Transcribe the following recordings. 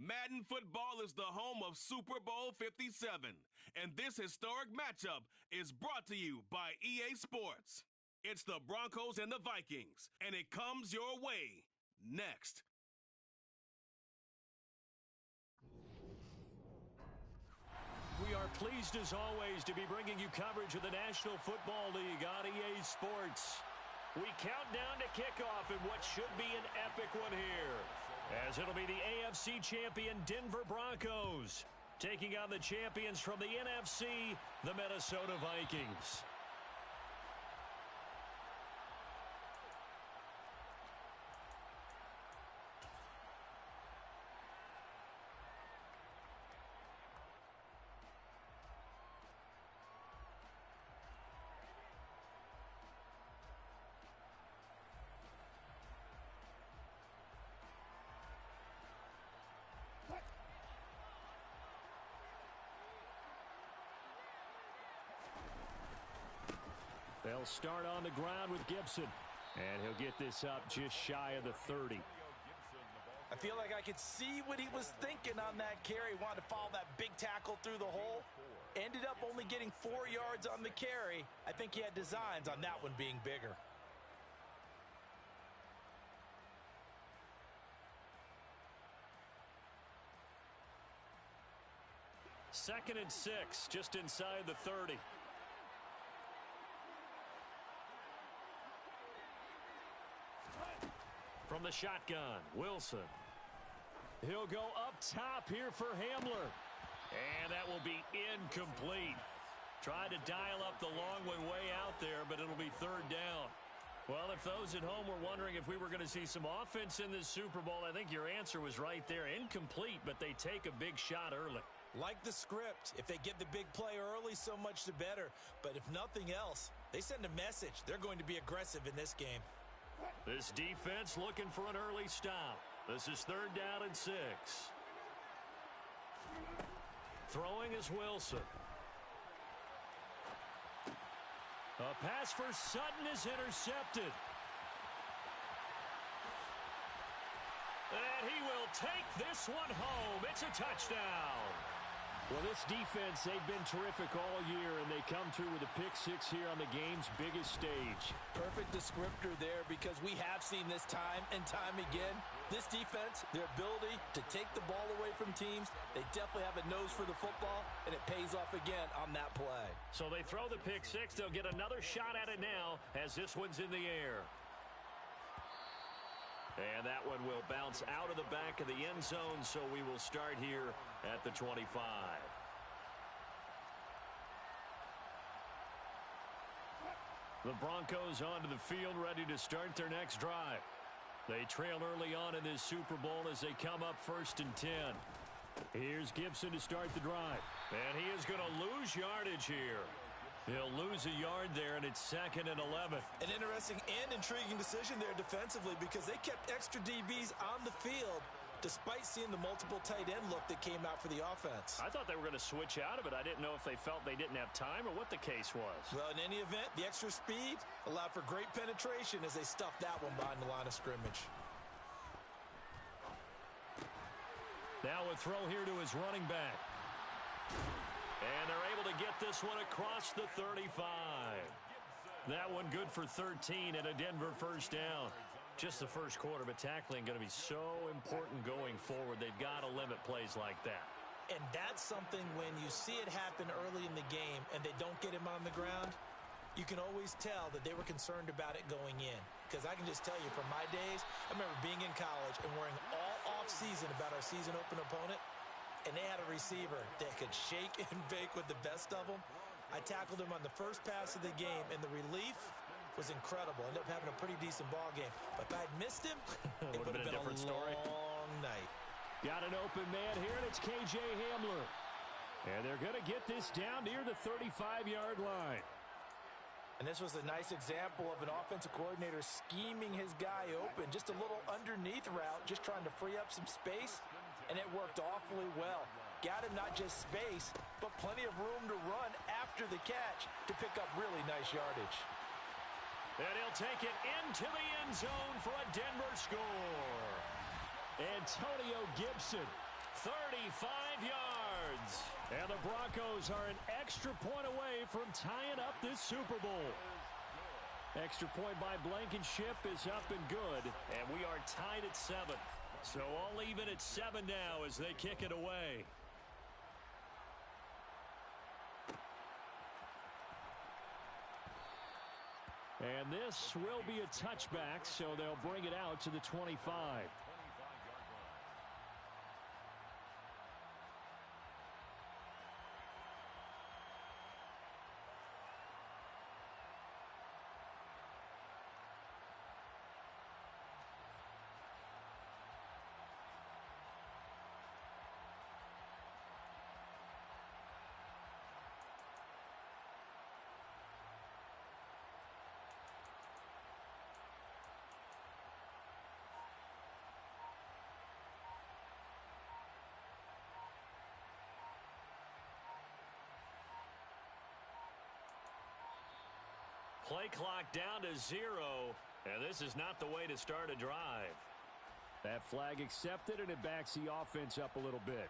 Madden Football is the home of Super Bowl 57, and this historic matchup is brought to you by EA Sports. It's the Broncos and the Vikings, and it comes your way next. We are pleased as always to be bringing you coverage of the National Football League on EA Sports. We count down to kickoff in what should be an epic one here, as it'll be the AFC champion Denver Broncos taking on the champions from the NFC, the Minnesota Vikings. They'll start on the ground with Gibson, and he'll get this up just shy of the 30. I feel like I could see what he was thinking on that carry. Wanted to follow that big tackle through the hole. Ended up only getting 4 yards on the carry. I think he had designs on that one being bigger. Second and 6, just inside the 30. From the shotgun, Wilson. He'll go up top here for Hamler. And that will be incomplete. Tried to dial up the long one way out there, but it'll be third down. Well, if those at home were wondering if we were going to see some offense in this Super Bowl, I think your answer was right there. Incomplete, but they take a big shot early. Like the script, if they get the big play early, so much the better. But if nothing else, they send a message. They're going to be aggressive in this game. This defense looking for an early stop. This is third down and 6. Throwing is Wilson. A pass for Sutton is intercepted. And he will take this one home. It's a touchdown. Well, this defense, they've been terrific all year, and they come through with a pick six here on the game's biggest stage. Perfect descriptor there, because we have seen this time and time again. This defense, their ability to take the ball away from teams, they definitely have a nose for the football, and it pays off again on that play. So they throw the pick six. They'll get another shot at it now as this one's in the air. And that one will bounce out of the back of the end zone, so we will start here at the 25. The Broncos onto the field, ready to start their next drive. They trail early on in this Super Bowl as they come up 1st and 10. Here's Gibson to start the drive. And he is going to lose yardage here. He'll lose a yard there, and it's 2nd and 11. An interesting and intriguing decision there defensively, because they kept extra DBs on the field despite seeing the multiple tight end look that came out for the offense. I thought they were going to switch out of it. I didn't know if they felt they didn't have time or what the case was. Well, in any event, the extra speed allowed for great penetration as they stuffed that one behind the line of scrimmage. Now a throw here to his running back. And they're able to get this one across the 35. That one good for 13 and a Denver first down. Just the first quarter, but tackling going to be so important going forward. They've got to limit plays like that. And that's something when you see it happen early in the game and they don't get him on the ground, you can always tell that they were concerned about it going in. Because I can just tell you from my days, I remember being in college and worrying all off-season about our season open opponent. And they had a receiver that could shake and bake with the best of them. I tackled him on the first pass of the game, and the relief was incredible. Ended up having a pretty decent ball game. But if I'd missed him, it would have been a different story. Long night. Got an open man here, and it's K.J. Hamler. And they're going to get this down near the 35-yard line. And this was a nice example of an offensive coordinator scheming his guy open. Just a little underneath route, just trying to free up some space. And it worked awfully well. Got him not just space, but plenty of room to run after the catch to pick up really nice yardage. And he'll take it into the end zone for a Denver score. Antonio Gibson 35 yards. And the Broncos are an extra point away from tying up this Super Bowl. Extra point by Blankenship is up and good, and we are tied at 7. So all even at 7 now as they kick it away. And this will be a touchback, so they'll bring it out to the 25. Play clock down to 0, and this is not the way to start a drive. That flag accepted, and it backs the offense up a little bit.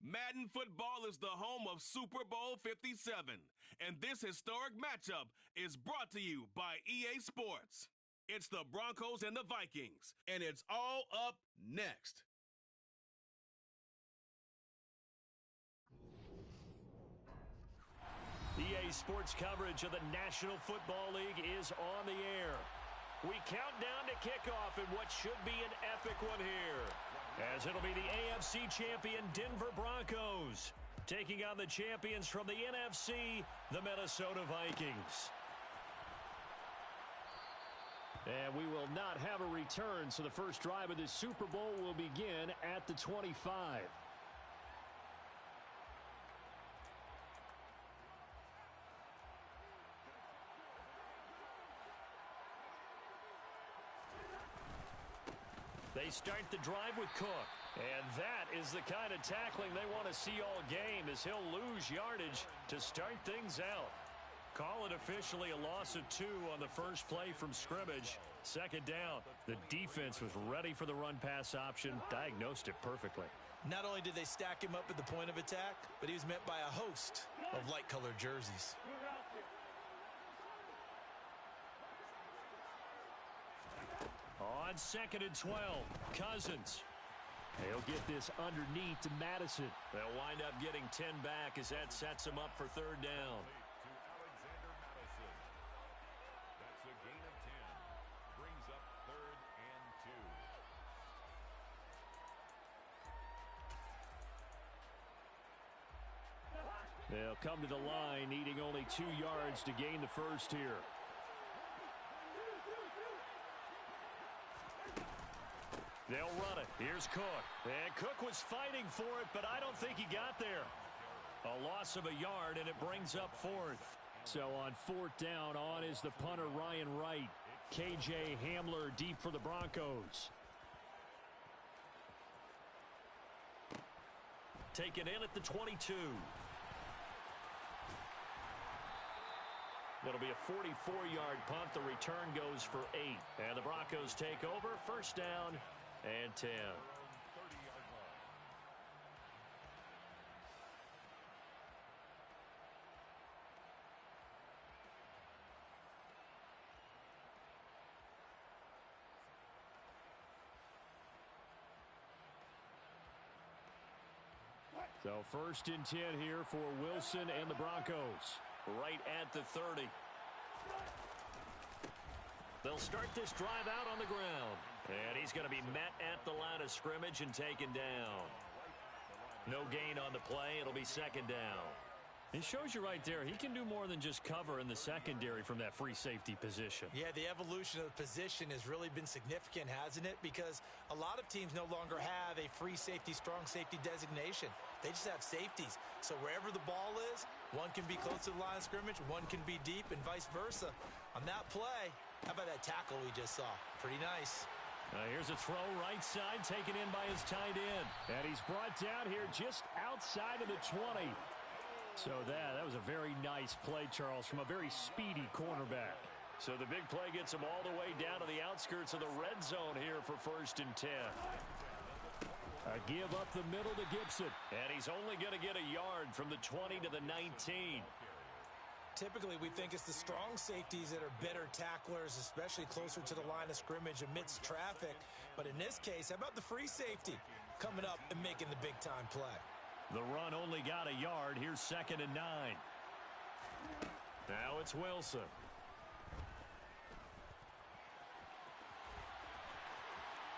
Madden football is the home of Super Bowl 57, and this historic matchup is brought to you by EA Sports. It's the Broncos and the Vikings, and it's all up next. EA Sports coverage of the National Football League is on the air. We count down to kickoff in what should be an epic one here, as it'll be the AFC champion Denver Broncos taking on the champions from the NFC, the Minnesota Vikings. And we will not have a return, so the first drive of this Super Bowl will begin at the 25. They start the drive with Cook. And that is the kind of tackling they want to see all game, as he'll lose yardage to start things out. Call it officially a loss of 2 on the first play from scrimmage. Second down. The defense was ready for the run-pass option, diagnosed it perfectly. Not only did they stack him up at the point of attack, but he was met by a host of light-colored jerseys. On 2nd and 12, Cousins. They'll get this underneath to Madison. They'll wind up getting 10 back as that sets them up for third down. That's a gain of 10. Brings up 3rd and 2. They'll come to the line, needing only 2 yards to gain the first here. They'll run it. Here's Cook. And Cook was fighting for it, but I don't think he got there. A loss of a yard, and it brings up 4th. So on 4th down, on is the punter Ryan Wright. KJ Hamler deep for the Broncos. Taken in at the 22. It'll be a 44-yard punt. The return goes for 8. And the Broncos take over. First down and 10. So 1st and 10 here for Wilson and the Broncos. Right at the 30. They'll start this drive out on the ground. And he's going to be met at the line of scrimmage and taken down. No gain on the play. It'll be 2nd down. It shows you right there, he can do more than just cover in the secondary from that free safety position. Yeah, the evolution of the position has really been significant, hasn't it? Because a lot of teams no longer have a free safety, strong safety designation. They just have safeties. So wherever the ball is, one can be close to the line of scrimmage, one can be deep, and vice versa. On that play, how about that tackle we just saw? Pretty nice. Here's a throw right side, taken in by his tight end. And he's brought down here just outside of the 20. So that was a very nice play, Charles, from a very speedy cornerback. So the big play gets him all the way down to the outskirts of the red zone here for 1st and 10. A give up the middle to Gibson. And he's only going to get a yard from the 20 to the 19. Typically, we think it's the strong safeties that are better tacklers, especially closer to the line of scrimmage amidst traffic. But in this case, how about the free safety coming up and making the big-time play? The run only got a yard. Here's 2nd and 9. Now it's Wilson.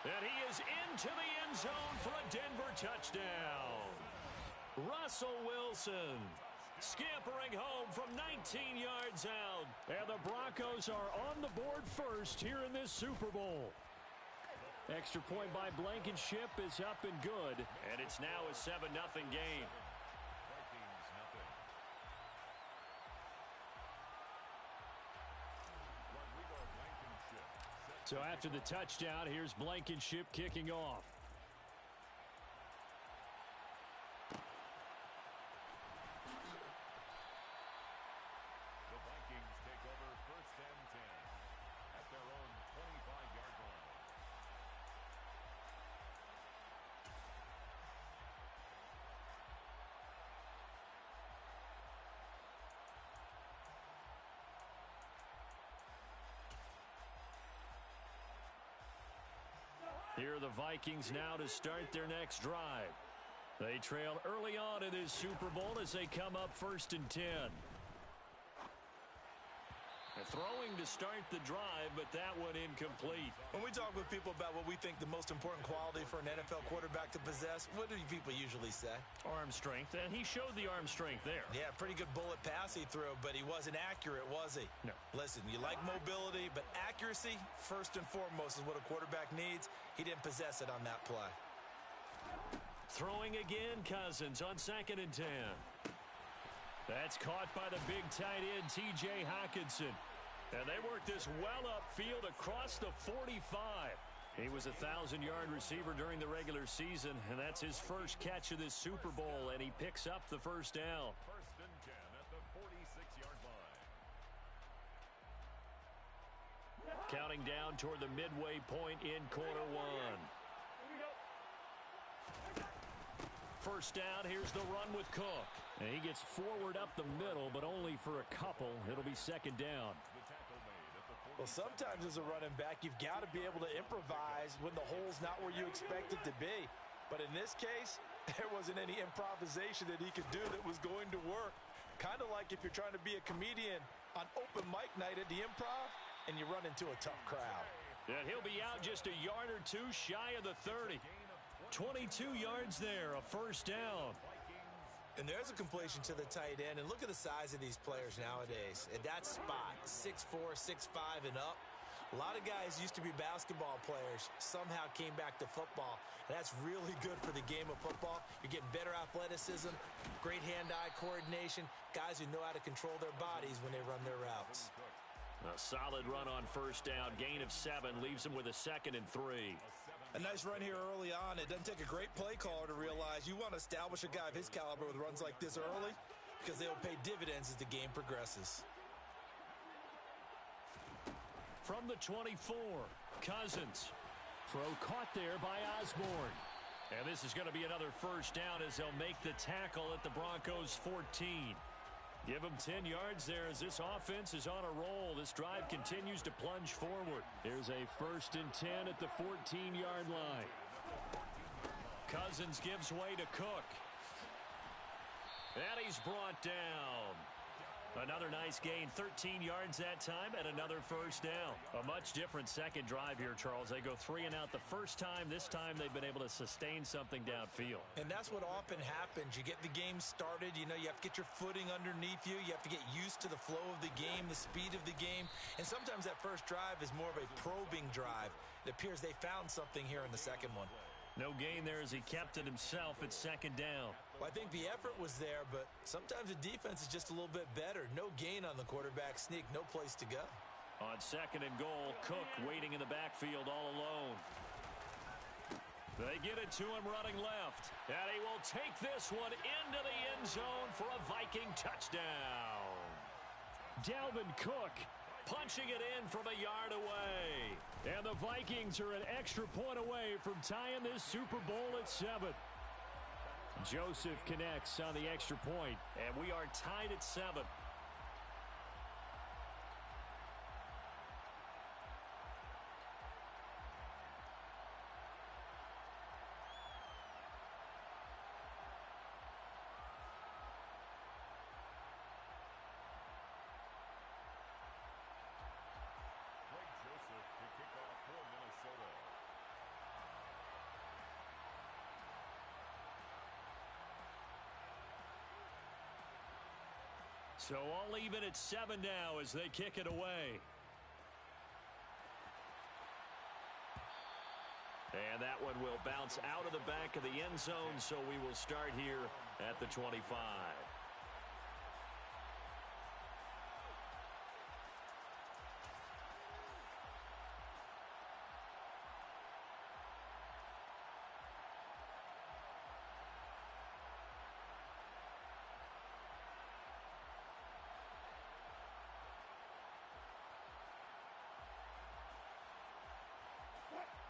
And he is into the end zone for a Denver touchdown. Russell Wilson scampering home from 19 yards out. And the Broncos are on the board first here in this Super Bowl. Extra point by Blankenship is up and good. And it's now a 7-0 game. So after the touchdown, here's Blankenship kicking off. The Vikings take over 1st and 10 at their own 25-yard line. Here are the Vikings now to start their next drive. They trail early on in this Super Bowl as they come up 1st and 10. Throwing to start the drive, but that one incomplete. When we talk with people about what we think the most important quality for an NFL quarterback to possess, what do people usually say? Arm strength, and he showed the arm strength there. Yeah, pretty good bullet pass he threw, but he wasn't accurate, was he? No. Listen, you like mobility, but accuracy, first and foremost, is what a quarterback needs. He didn't possess it on that play. Throwing again, Cousins on 2nd and 10. That's caught by the big tight end, T.J. Hockenson. And they work this well upfield across the 45. He was a 1,000-yard receiver during the regular season, and that's his first catch of this Super Bowl, and he picks up the first down. 1st and 10 at the 46-yard line. Counting down toward the midway point in quarter one. First down, here's the run with Cook. And he gets forward up the middle, but only for a couple. It'll be 2nd down. Well, sometimes as a running back, you've got to be able to improvise when the hole's not where you expect it to be. But in this case, there wasn't any improvisation that he could do that was going to work. Kind of like if you're trying to be a comedian on open mic night at the Improv and you run into a tough crowd. And he'll be out just a yard or two shy of the 30. 22 yards there, a first down. And there's a completion to the tight end. And look at the size of these players nowadays. At that spot, 6'4", 6'5", and up. A lot of guys used to be basketball players, somehow came back to football. And that's really good for the game of football. You're getting better athleticism, great hand-eye coordination, guys who know how to control their bodies when they run their routes. A solid run on first down. Gain of 7 leaves him with a 2nd and 3. A nice run here early on. It doesn't take a great play caller to realize you want to establish a guy of his caliber with runs like this early because they'll pay dividends as the game progresses. From the 24, Cousins. Throw caught there by Osborne. And this is going to be another first down as they'll make the tackle at the Broncos 14. Give them 10 yards there as this offense is on a roll. This drive continues to plunge forward. Here's a 1st and 10 at the 14-yard line. Cousins gives way to Cook. And he's brought down. Another nice gain, 13 yards that time, and another first down. A much different second drive here, Charles. They go 3 and out the first time. This time they've been able to sustain something downfield. And that's what often happens. You get the game started. You know, you have to get your footing underneath you. You have to get used to the flow of the game, the speed of the game. And sometimes that first drive is more of a probing drive. It appears they found something here in the second one. No gain there as he kept it himself at second down. Well, I think the effort was there, but sometimes the defense is just a little bit better. No gain on the quarterback sneak, no place to go. On second and goal, Cook waiting in the backfield all alone. They get it to him running left. And he will take this one into the end zone for a Viking touchdown. Dalvin Cook punching it in from a yard away. And the Vikings are an extra point away from tying this Super Bowl at 7. Joseph connects on the extra point, and we are tied at 7. So all even at 7 now as they kick it away. And that one will bounce out of the back of the end zone, so we will start here at the 25.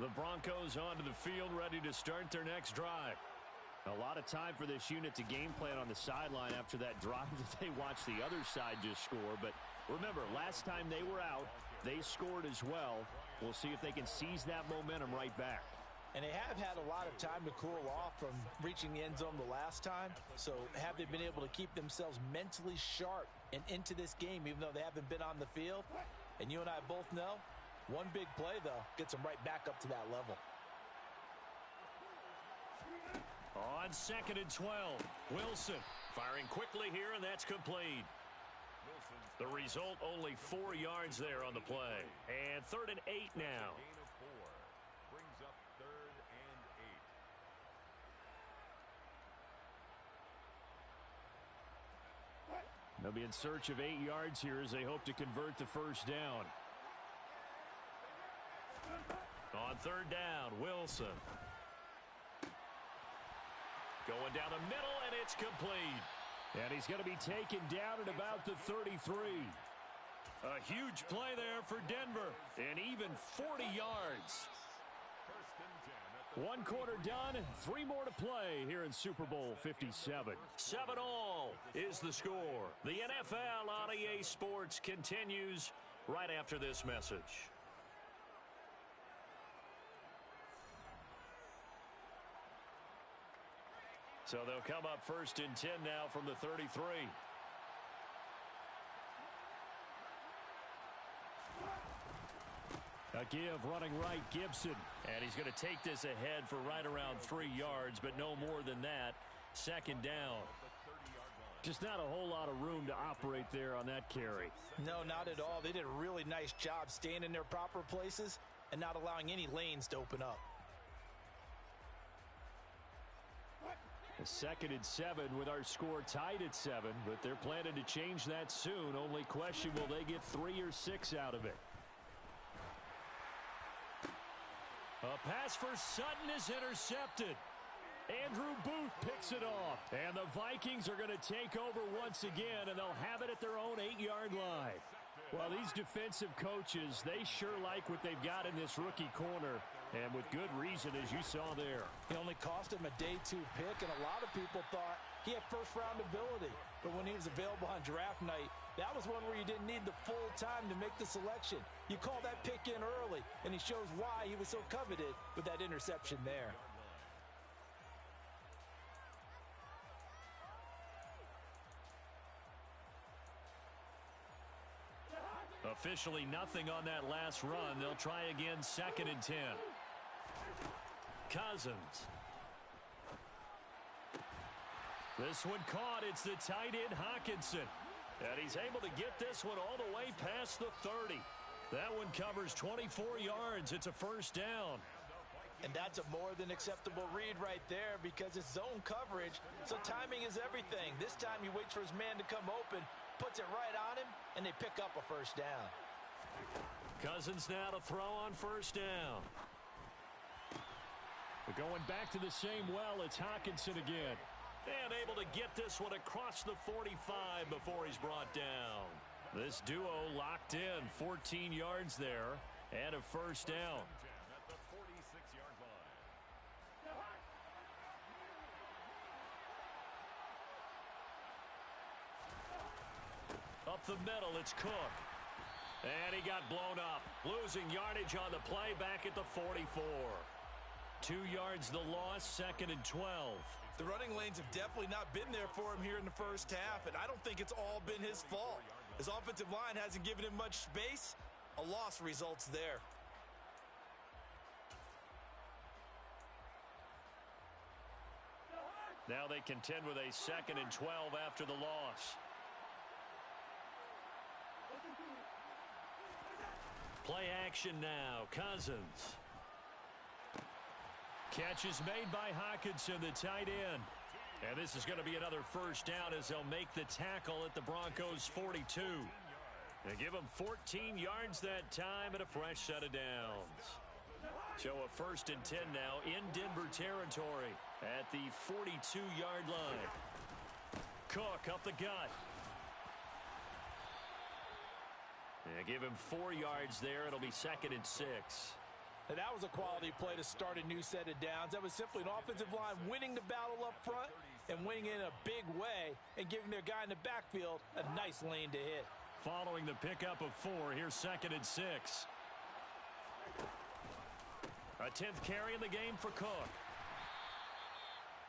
The Broncos onto the field, ready to start their next drive. A lot of time for this unit to game plan on the sideline after that drive that they watched the other side just score. But remember, last time they were out, they scored as well. We'll see if they can seize that momentum right back. And they have had a lot of time to cool off from reaching the end zone the last time. So have they been able to keep themselves mentally sharp and into this game, even though they haven't been on the field? And you and I both know, one big play, though, gets them right back up to that level. On second and 12, Wilson firing quickly here, and that's complete. The result, only 4 yards there on the play. And 3rd and 8 now. Gain of 4 brings up 3rd and 8. They'll be in search of 8 yards here as they hope to convert the first down. On 3rd down, Wilson. Going down the middle, and it's complete. And he's going to be taken down at about the 33. A huge play there for Denver, and even 40 yards. 1 quarter done, 3 more to play here in Super Bowl 57. 7-all is the score. The NFL on EA Sports continues right after this message. So they'll come up 1st and 10 now from the 33. A give running right, Gibson. And he's going to take this ahead for right around 3 yards, but no more than that. 2nd down. Just not a whole lot of room to operate there on that carry. No, not at all. They did a really nice job staying in their proper places and not allowing any lanes to open up. A 2nd and 7 with our score tied at 7, but they're planning to change that soon. Only question, will they get 3 or 6 out of it? A pass for Sutton is intercepted. Andrew Booth picks it off. And the Vikings are going to take over once again, and they'll have it at their own 8-yard line. Well, these defensive coaches, they sure like what they've got in this rookie corner. And with good reason, as you saw there. It only cost him a day 2 pick, and a lot of people thought he had first-round ability. But when he was available on draft night, that was one where you didn't need the full time to make the selection. You call that pick in early, and he shows why he was so coveted with that interception there. officially nothing on that last run. They'll try again, 2nd and 10. Cousins. This one caught. It's the tight end, Hockenson. And he's able to get this one all the way past the 30. That one covers 24 yards. It's a first down. And that's a more than acceptable read right there because it's zone coverage, so timing is everything. This time he waits for his man to come open, puts it right on him, and they pick up a first down. Cousins now to throw on first down. But going back to the same well, it's Hockenson again. And able to get this one across the 45 before he's brought down. This duo locked in, 14 yards there, and a first down. At the 46-yard line. Up the middle, it's Cook. And he got blown up. Losing yardage on the play back at the 44. 2 yards the loss, 2nd and 12. The running lanes have definitely not been there for him here in the first half, and I don't think it's all been his fault. His offensive line hasn't given him much space. A loss results there. Now they contend with a 2nd and 12 after the loss. Play action now. Cousins. Catch is made by Hockenson, the tight end. And this is going to be another first down as they'll make the tackle at the Broncos' 42. They give them 14 yards that time and a fresh set of downs. So a 1st and 10 now in Denver territory at the 42-yard line. Cook up the gut. They give him 4 yards there. It'll be 2nd and 6. And that was a quality play to start a new set of downs. That was simply an offensive line winning the battle up front and winning in a big way and giving their guy in the backfield a nice lane to hit. Following the pickup of 4, here's 2nd and 6. A 10th carry in the game for Cook.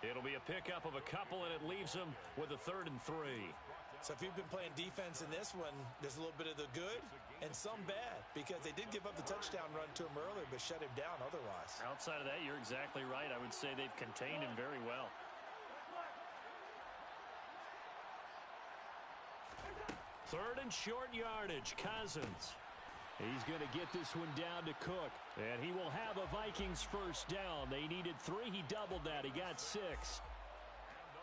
It'll be a pickup of a couple, and it leaves him with a 3rd and 3. So if you've been playing defense in this one, there's a little bit of the good and some bad because they did give up the touchdown run to him earlier but shut him down otherwise. Outside of that, you're exactly right. I would say they've contained him very well. Third and short yardage, Cousins. He's going to get this one down to Cook, and he will have a Vikings first down. They needed 3. He doubled that. He got 6.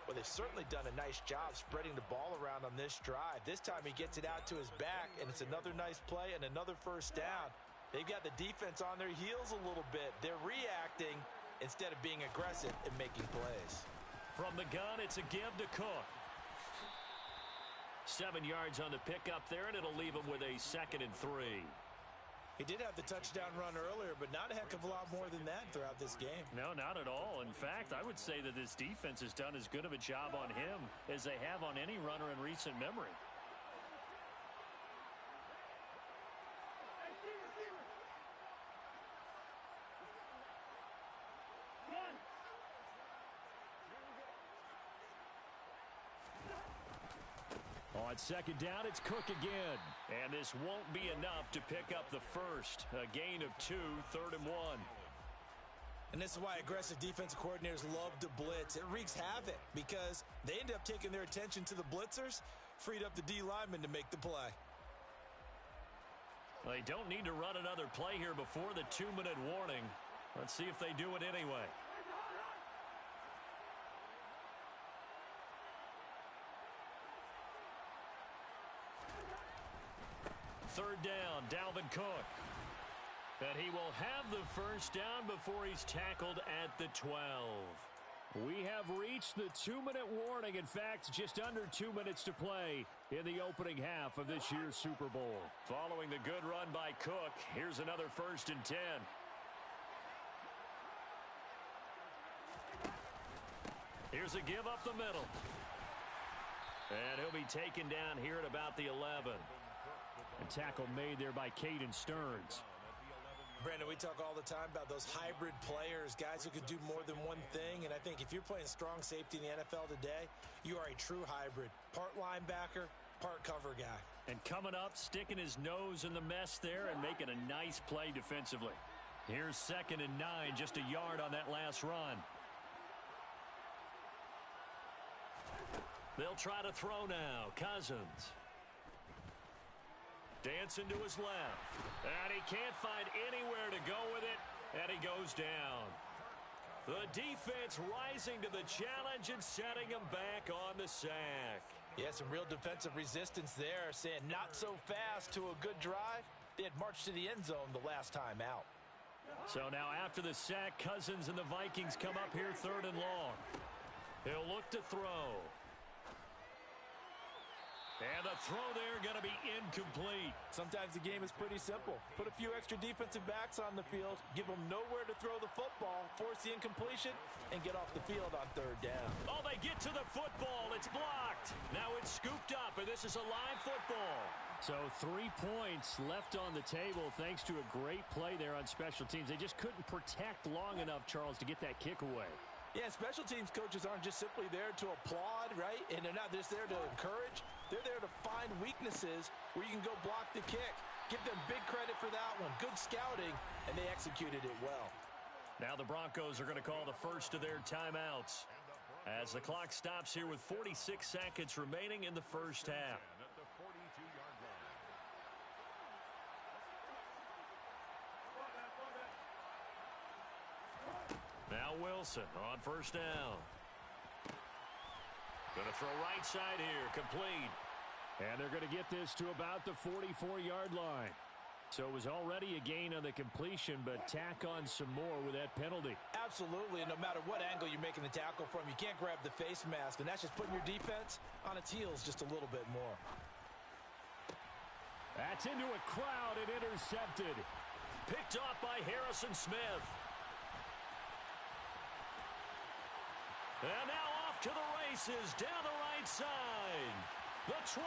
Well, they've certainly done a nice job spreading the ball around on this drive. This time he gets it out to his back, and it's another nice play and another first down. They've got the defense on their heels a little bit. They're reacting instead of being aggressive and making plays. From the gun, it's a give to Cook. 7 yards on the pickup there, and it'll leave him with a 2nd and 3. He did have the touchdown run earlier, but not a heck of a lot more than that throughout this game. No, not at all. In fact, I would say that this defense has done as good of a job on him as they have on any runner in recent memory. On 2nd down, it's Cook again. And this won't be enough to pick up the first. A gain of 2, 3rd and 1. And this is why aggressive defensive coordinators love to blitz. It wreaks havoc because they end up taking their attention to the blitzers, freed up the D lineman to make the play. They don't need to run another play here before the 2-minute warning. Let's see if they do it anyway. Third down, Dalvin Cook. And he will have the first down before he's tackled at the 12. We have reached the 2-minute warning. In fact, just under 2 minutes to play in the opening half of this year's Super Bowl. Following the good run by Cook, here's another 1st and 10. Here's a give up the middle. And he'll be taken down here at about the 11. A tackle made there by Caden Stearns. Brandon, we talk all the time about those hybrid players, guys who can do more than one thing. And I think if you're playing strong safety in the NFL today, you are a true hybrid. Part linebacker, part cover guy. And coming up, sticking his nose in the mess there and making a nice play defensively. Here's 2nd and 9, just a yard on that last run. They'll try to throw now. Cousins. Dancing to his left. And he can't find anywhere to go with it. And he goes down. The defense rising to the challenge and setting him back on the sack. Yeah, some real defensive resistance there, saying not so fast to a good drive. They had marched to the end zone the last time out. So now after the sack, Cousins and the Vikings come up here 3rd and long. He'll look to throw. And the throw there going to be incomplete. Sometimes the game is pretty simple. Put a few extra defensive backs on the field, give them nowhere to throw the football, force the incompletion, and get off the field on 3rd down. Oh, they get to the football. It's blocked. Now it's scooped up, and this is a live football. So 3 points left on the table thanks to a great play there on special teams. They just couldn't protect long enough, Charles, to get that kick away. Yeah, special teams coaches aren't just simply there to applaud, right? And they're not just there to encourage. They're there to find weaknesses where you can go block the kick. Give them big credit for that one. Good scouting, and they executed it well. Now the Broncos are going to call the first of their timeouts as the clock stops here with 46 seconds remaining in the first half. At the 42-yard line. Now Wilson on 1st down. Going to throw right side here, complete. And they're going to get this to about the 44-yard line. So it was already a gain on the completion, but tack on some more with that penalty. Absolutely, and no matter what angle you're making the tackle from, you can't grab the face mask, and that's just putting your defense on its heels just a little bit more. That's into a crowd and intercepted. Picked off by Harrison Smith. And now off to the races, down the right side. The 20,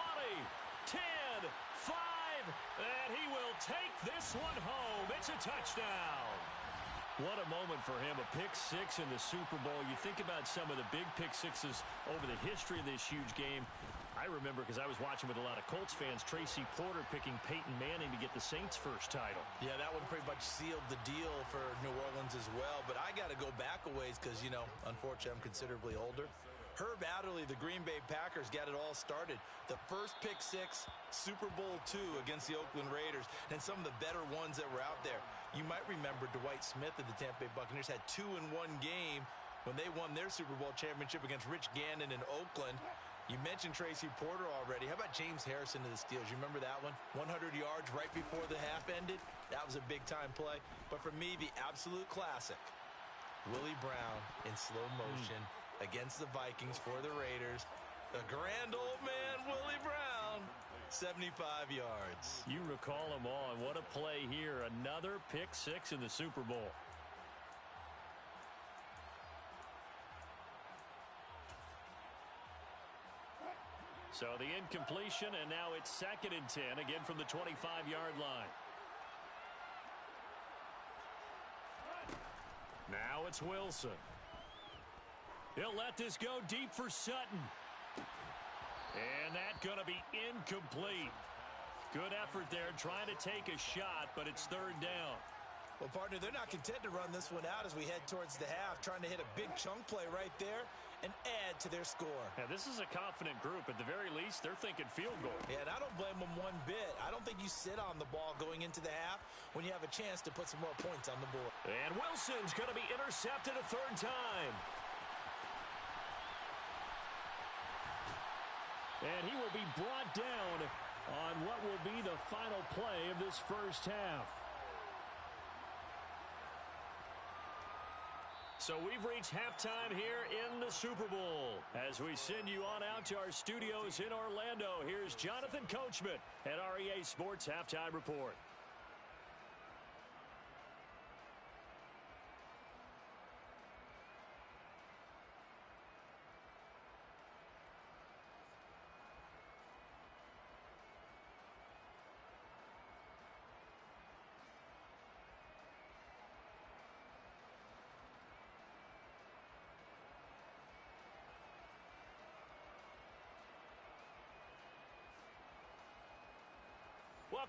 10, 5, and he will take this one home. It's a touchdown. What a moment for him, a pick 6 in the Super Bowl. You think about some of the big pick 6s over the history of this huge game. I remember, because I was watching with a lot of Colts fans, Tracy Porter picking Peyton Manning to get the Saints' first title. Yeah, that one pretty much sealed the deal for New Orleans as well. But I got to go back a ways because, you know, unfortunately I'm considerably older. Herb Adderley, the Green Bay Packers, got it all started. The first pick 6, Super Bowl II against the Oakland Raiders, and some of the better ones that were out there. You might remember Dwight Smith of the Tampa Bay Buccaneers had 2 in one game when they won their Super Bowl championship against Rich Gannon in Oakland. You mentioned Tracy Porter already. How about James Harrison to the Steelers? You remember that one? 100 yards right before the half ended. That was a big-time play. But for me, the absolute classic, Willie Brown in slow motion against the Vikings for the Raiders. The grand old man, Willie Brown, 75 yards. You recall them all, and what a play here. Another pick 6 in the Super Bowl. So the incompletion, and now it's 2nd and 10, again from the 25-yard line. Now it's Wilson. He'll let this go deep for Sutton. And that's going to be incomplete. Good effort there, trying to take a shot, but it's 3rd down. Well, partner, they're not content to run this one out as we head towards the half, trying to hit a big chunk play right there and add to their score. Yeah, this is a confident group. At the very least, they're thinking field goal. Yeah, and I don't blame them one bit. I don't think you sit on the ball going into the half when you have a chance to put some more points on the board. And Wilson's going to be intercepted a 3rd time. And he will be brought down on what will be the final play of this first half. So we've reached halftime here in the Super Bowl. As we send you on out to our studios in Orlando, here's Jonathan Coachman at REA Sports Halftime Report.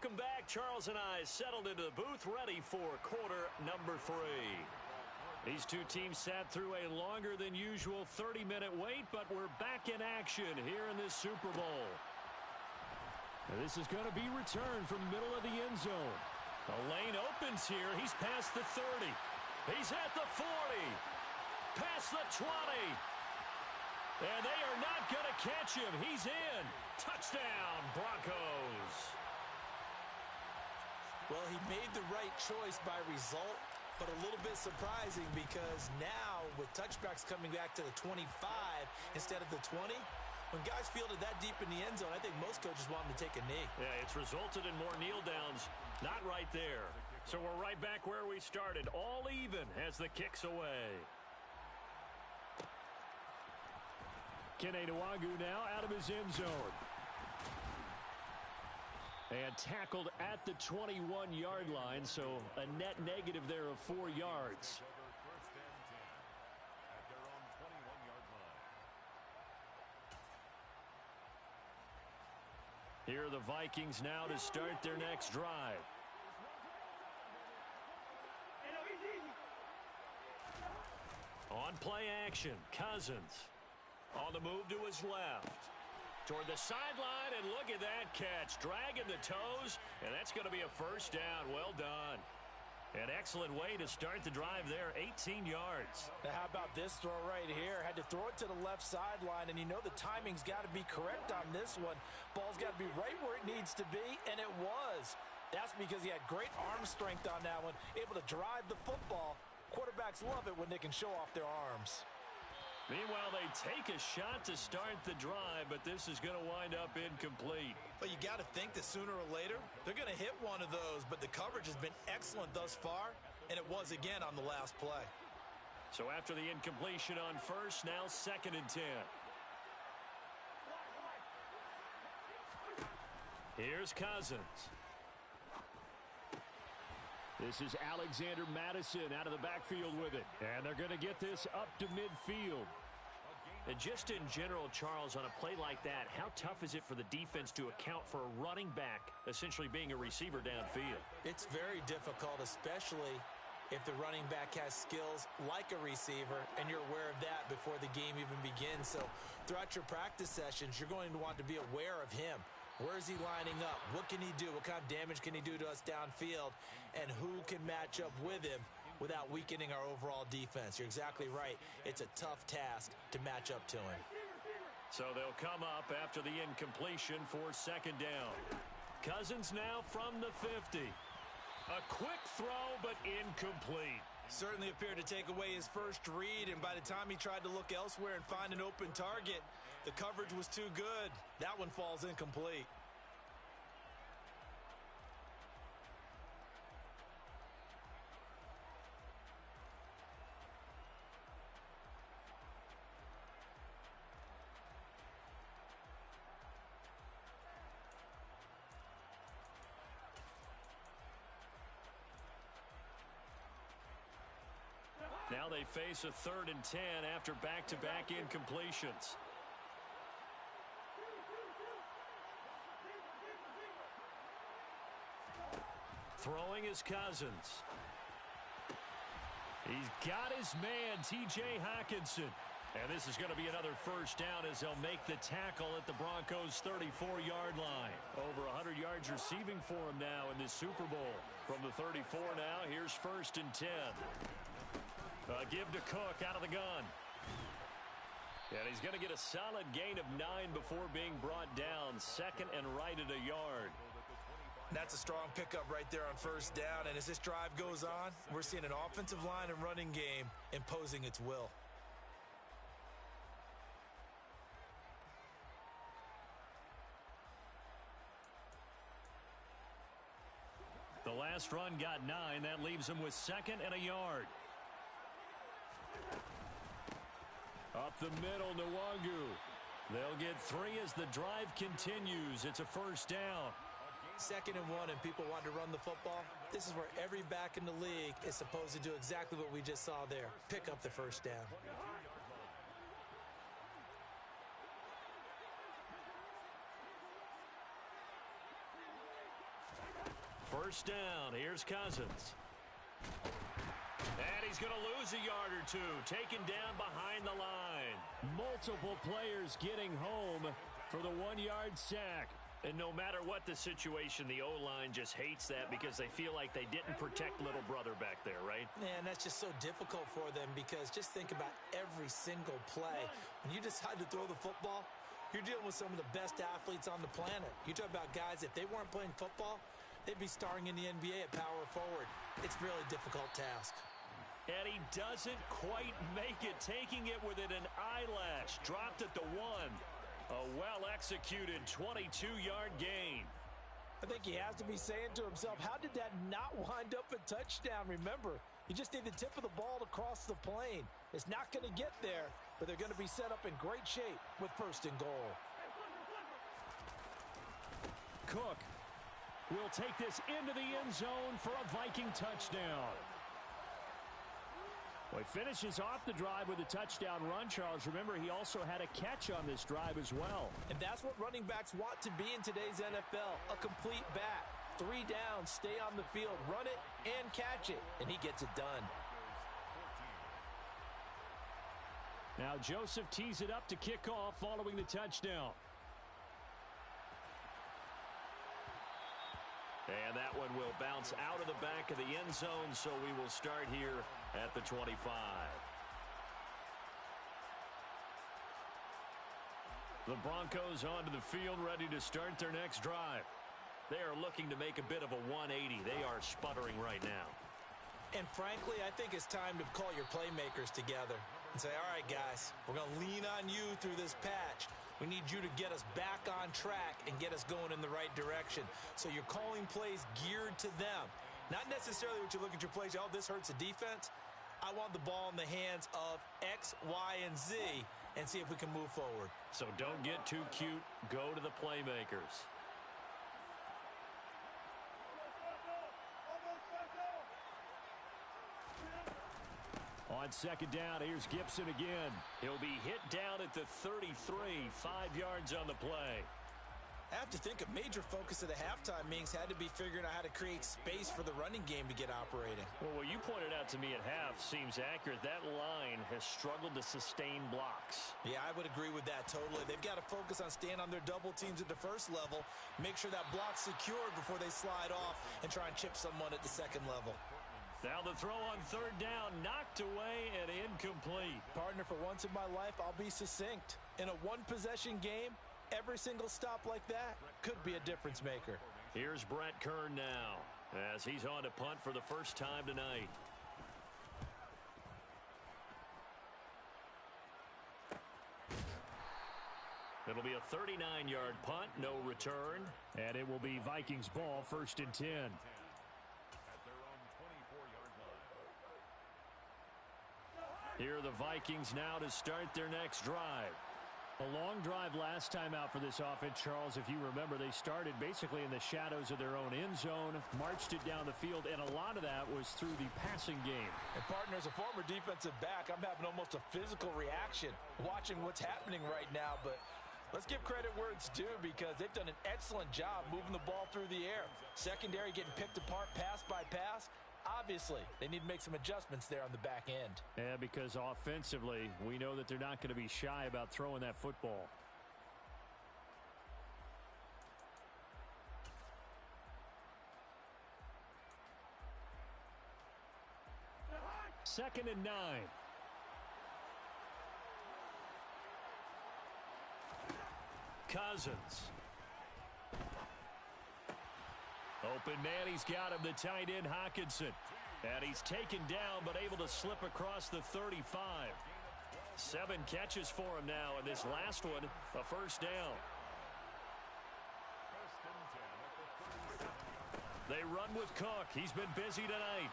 Welcome back. Charles and I settled into the booth, ready for quarter number 3. These two teams sat through a longer than usual 30-minute wait, but we're back in action here in this Super Bowl. And this is going to be returned from the middle of the end zone. The lane opens here. He's past the 30. He's at the 40. Past the 20. And they are not going to catch him. He's in. Touchdown, Broncos. Well, he made the right choice by result, but a little bit surprising because now with touchbacks coming back to the 25 instead of the 20, when guys fielded that deep in the end zone, I think most coaches want them to take a knee. Yeah, it's resulted in more kneel downs. Not right there. So we're right back where we started. All even as the kick's away. Kene Nwagu now out of his end zone. And tackled at the 21-yard line, so a net negative there of 4 yards. Here are the Vikings now to start their next drive. On play action, Cousins. On the move to his left. Toward the sideline, and look at that catch. Dragging the toes, and that's going to be a first down. Well done. An excellent way to start the drive there, 18 yards. Now, how about this throw right here? Had to throw it to the left sideline, and you know the timing's got to be correct on this one. Ball's got to be right where it needs to be, and it was. That's because he had great arm strength on that one, able to drive the football. Quarterbacks love it when they can show off their arms. Meanwhile, they take a shot to start the drive, but this is going to wind up incomplete. But you got to think that sooner or later, they're going to hit one of those. But the coverage has been excellent thus far, and it was again on the last play. So after the incompletion on first, now 2nd and 10. Here's Cousins. This is Alexander Madison out of the backfield with it. And they're going to get this up to midfield. And just in general, Charles, on a play like that, how tough is it for the defense to account for a running back essentially being a receiver downfield? It's very difficult, especially if the running back has skills like a receiver, and you're aware of that before the game even begins. So throughout your practice sessions, you're going to want to be aware of him. Where is he lining up? What can he do? What kind of damage can he do to us downfield? And who can match up with him without weakening our overall defense? You're exactly right. It's a tough task to match up to him. So they'll come up after the incompletion for 2nd down. Cousins now from the 50. A quick throw, but incomplete. Certainly appeared to take away his first read, and by the time he tried to look elsewhere and find an open target, the coverage was too good. That one falls incomplete. Now they face a 3rd and 10 after back-to-back incompletions. Throwing is Cousins. He's got his man, T.J. Hockenson. And this is going to be another first down as they'll make the tackle at the Broncos' 34-yard line. Over 100 yards receiving for him now in this Super Bowl. From the 34 now, here's 1st and 10. Give to Cook out of the gun. And he's going to get a solid gain of 9 before being brought down. 2nd and right at a yard. That's a strong pickup right there on 1st down. And as this drive goes on, we're seeing an offensive line and running game imposing its will. The last run got 9. That leaves him with 2nd and a yard. Up the middle, Nwagu. They'll get 3 as the drive continues. It's a first down. 2nd and 1, and people want to run the football. This is where every back in the league is supposed to do exactly what we just saw there. Pick up the first down. First down. Here's Cousins. And he's going to lose a yard or two. Taken down behind the line. Multiple players getting home for the 1-yard sack. And no matter what the situation, the O-line just hates that because they feel like they didn't protect little brother back there, right? Man, that's just so difficult for them because just think about every single play. When you decide to throw the football, you're dealing with some of the best athletes on the planet. You talk about guys, if they weren't playing football, they'd be starring in the NBA at power forward. It's a really difficult task. And he doesn't quite make it, taking it within an eyelash. Dropped at the 1. A well-executed 22-yard gain. I think he has to be saying to himself, how did that not wind up a touchdown? Remember, you just need the tip of the ball to cross the plane. It's not going to get there, but they're going to be set up in great shape with 1st and goal. Cook will take this into the end zone for a Viking touchdown. Well, he finishes off the drive with a touchdown run, Charles. Remember, he also had a catch on this drive as well. And that's what running backs want to be in today's NFL, a complete back. 3 downs, stay on the field, run it, and catch it. And he gets it done. Now Joseph tees it up to kick off following the touchdown. And that one will bounce out of the back of the end zone, so we will start here at the 25. The Broncos onto the field, ready to start their next drive. They are looking to make a bit of a 180. They are sputtering right now. And frankly, I think it's time to call your playmakers together and say, all right, guys, we're going to lean on you through this patch. We need you to get us back on track and get us going in the right direction. So you're calling plays geared to them. Not necessarily what you look at your plays, oh, this hurts the defense. I want the ball in the hands of X, Y, and Z and see if we can move forward. So don't get too cute. Go to the playmakers. On 2nd down, here's Gibson again. He'll be hit down at the 33, 5 yards on the play. I have to think a major focus of the halftime meetings had to be figuring out how to create space for the running game to get operating. Well, what you pointed out to me at half seems accurate. That line has struggled to sustain blocks. Yeah, I would agree with that totally. They've got to focus on staying on their double teams at the first level, make sure that block's secured before they slide off and try and chip someone at the second level. Now the throw on 3rd down, knocked away and incomplete. Partner, for once in my life, I'll be succinct. In a one-possession game, every single stop like that could be a difference maker. Here's Brett Kern now, as he's on to punt for the first time tonight. It'll be a 39-yard punt, no return. And it will be Vikings ball, 1st and 10. Here are the Vikings now to start their next drive. A long drive last time out for this offense, Charles. If you remember, they started basically in the shadows of their own end zone, marched it down the field, and a lot of that was through the passing game. And partner, as a former defensive back, I'm having almost a physical reaction watching what's happening right now, but let's give credit where it's due because they've done an excellent job moving the ball through the air. Secondary getting picked apart pass by pass. Obviously, they need to make some adjustments there on the back end. Yeah, because offensively, we know that they're not going to be shy about throwing that football. Second and 9. Cousins. Open man, he's got him, the tight end, Hockenson. And he's taken down, but able to slip across the 35. 7 catches for him now, and this last one, a first down. They run with Cook. He's been busy tonight.